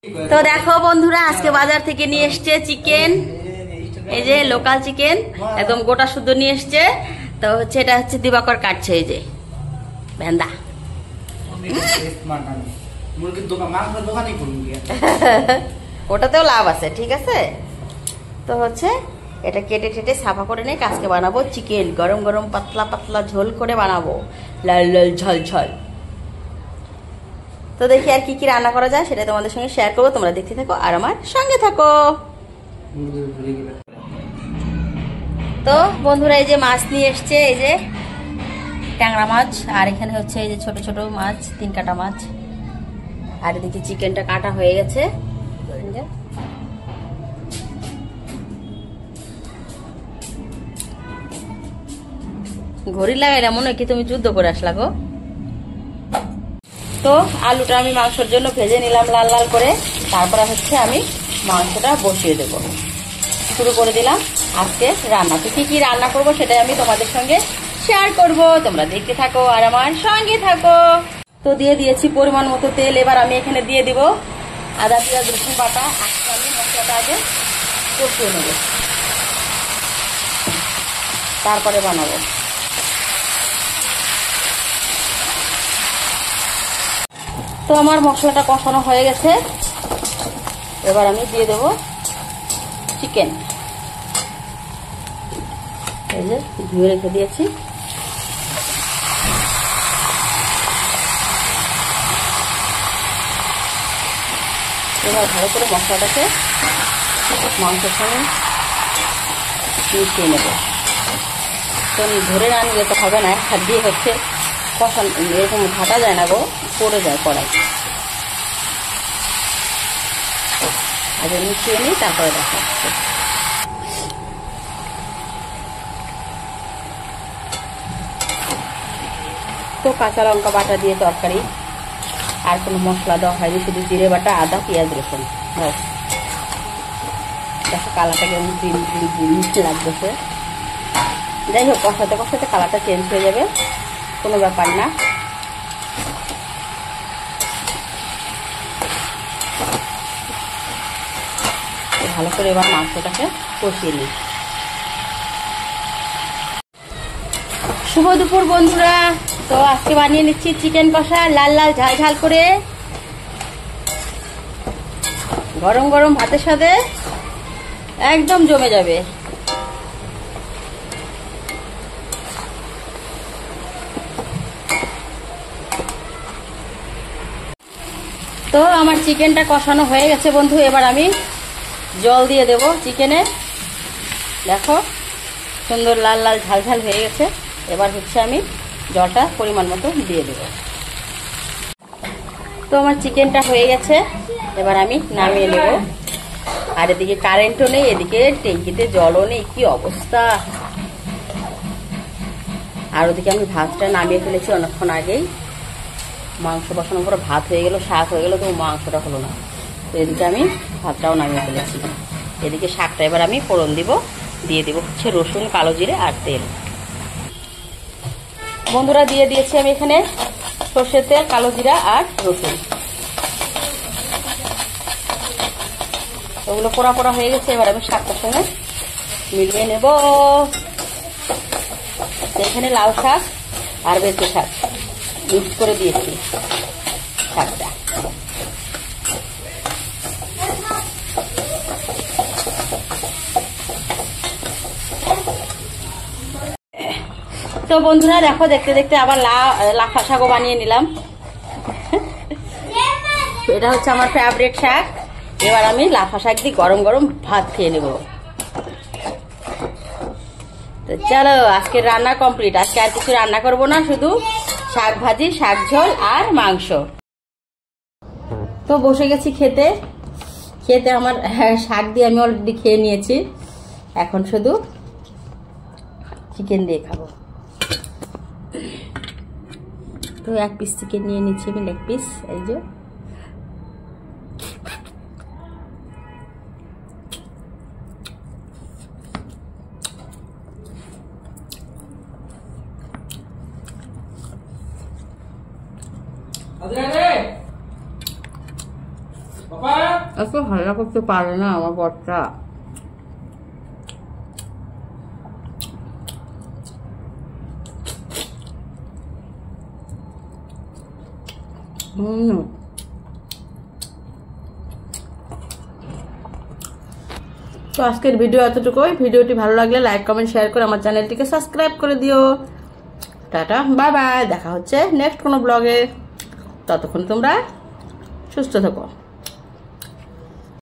তো দেখো বন্ধুরা, আজকে বাজার থেকে নিয়ে এসছে চিকেন, এই যে লোকাল চিকেন একদম গোটা শুদ্ধ নিয়ে এসছে। তো হচ্ছে এটা হচ্ছে দিবাকর কাটছে, এই যে ভেন্দা। ওটাতেও লাভ আছে, ঠিক আছে। তো হচ্ছে এটা কেটে টেটে সাফা করে নিয়ে আজকে বানাবো চিকেন, গরম গরম পাতলা পাতলা ঝোল করে বানাবো, লাল লাল ঝল ঝল। তো দেখি আর কি কি রান্না করা যায় সেটা তোমাদের সঙ্গে শেয়ার করবো, তোমরা দেখতে থাকো আর আমার সঙ্গে থাকো। তো বন্ধুরা, এই যে মাছ নিয়ে এসছে, এই যে ট্যাংরা মাছ, আর এখানে হচ্ছে এই যে ছোট ছোট মাছ, 3 কাটা মাছ, আর এদিকে চিকেনটা কাটা হয়ে গেছে। ঘড়ি লাগাইলে মনে হয় কি তুমি যুদ্ধ করে আসলা গো। তো আলুটা আমি মাংসের জন্য ভেজে নিলাম লাল লাল করে, তারপরে হচ্ছে আমি মাংসটা বসিয়ে দেবো, শুরু করে দিলাম আজকে রান্না। তো কি রান্না করব সেটাই আমি তোমাদের সঙ্গে শেয়ার করব, তোমরা দেখতে থাকো আর আমার সঙ্গে থাকো। তো দিয়ে দিয়েছি পরিমাণ মতো তেল, এবার আমি এখানে দিয়ে দিব আদা পেঁয়াজ রসুন বাটা। আজকে আমি মশলাটা আগে কষিয়ে নেব, তারপরে বানাবো। তো আমার মশলাটা কষানো হয়ে গেছে, এবার আমি দিয়ে দেব চিকেন, এই যে ধুয়ে রেখে দিয়েছি। এবার ভালো করে মশলাটাকে মাংসের সঙ্গে মিশিয়ে নেব। তো ধরে না নিলে তো হবে না, হাত দিয়ে হচ্ছে কষান, এরকম ঘাটা যায় না গো, পড়ে যায় কড়াই। আগে মিশিয়ে নিই, তারপরে দেখা যাচ্ছে। তো কাঁচা লঙ্কা বাটা দিয়ে তরকারি, আর কোনো মশলা দেওয়া হয়নি, শুধু জিরে বাটা আদা পেঁয়াজ রসুন। দেখো কালারটা কেমন গ্রিন গ্রিন গ্রিন লাগতেছে। যাই হোক, কষাতে কষাতে কালারটা চেঞ্জ হয়ে যাবে, কোনো ব্যাপার না। ভালো করে এবার মাংসটাকে কষিয়ে নিই। শুভ দুপুর বন্ধুরা, তো আজকে বানিয়ে নিচ্ছি চিকেন কষা লাল লাল ঝাল ঝাল করে, গরম গরম ভাতের সাথে একদম জমে যাবে। তো আমার চিকেনটা কষানো হয়ে গেছে বন্ধু, এবার আমি জল দিয়ে দেব চিকেনে। দেখো সুন্দর লাল লাল ঝাল ঝাল হয়ে গেছে, এবার হচ্ছে আমি জলটা পরিমাণ মতো দিয়ে দেব। তো আমার চিকেনটা হয়ে গেছে, এবার আমি নামিয়ে নেব। আর এদিকে কারেন্টও নেই, এদিকে ট্যাঙ্কিতে জলও নেই, কি অবস্থা। আর ওদিকে আমি ভাতটা নামিয়ে ফেলেছি অনেকক্ষণ আগেই, মাংস বসানোর পরে ভাত হয়ে গেল, শাক হয়ে গেল, তো মাংসটা হলো না। তো এদিকে আমি ভাতটাও নামিয়ে ফেলেছি। এদিকে শাকটা এবার আমি ফোড়ন দিব, দিয়ে দেবো হচ্ছে রসুন, কালো জিরে আর তেল। বন্ধুরা দিয়ে দিয়েছি আমি এখানে সর্ষের তেল, কালো জিরা আর রসুন। ওগুলো পোড়া পোড়া হয়ে গেছে, এবার আমি শাকটার সঙ্গে মিলিয়ে নেব। এখানে লাউ শাক আর বেঁচে শাক মিক্স করে দিয়েছি শাকটা। তো বন্ধুরা দেখো, দেখতে দেখতে আবার লাফা শাকও বানিয়ে নিলাম। এটা হচ্ছে আমার ফেভারিট শাক। এবার আমি লাফা শাক দিয়ে গরম গরম ভাত খেয়ে নেব। তো চলো, আজকে রান্না কমপ্লিট। আজকে আর কিছু রান্না করব না, শুধু শাক ভাজি, শাক ঝোল আর মাংস। তো বসে গেছি খেতে। খেতে আমার শাক দিয়ে আমি অলরেডি খেয়ে নিয়েছি, এখন শুধু চিকেন দিয়ে খাবো। তো 1 পিস চিকেন নিয়ে নিচ্ছি আমি, লেগ পিস, এই যে। Papa! এত হাল্লা করতে পারে না আমার বরটা। তো আজকের ভিডিও এতটুকুই। ভিডিওটি ভালো লাগলে লাইক কমেন্ট শেয়ার করে আমার চ্যানেলটিকে সাবস্ক্রাইব করে দিও। Tata, bye bye. দেখা হচ্ছে নেক্সট কোনো ব্লগে। ততক্ষণ তোমরা সুস্থ থাকো।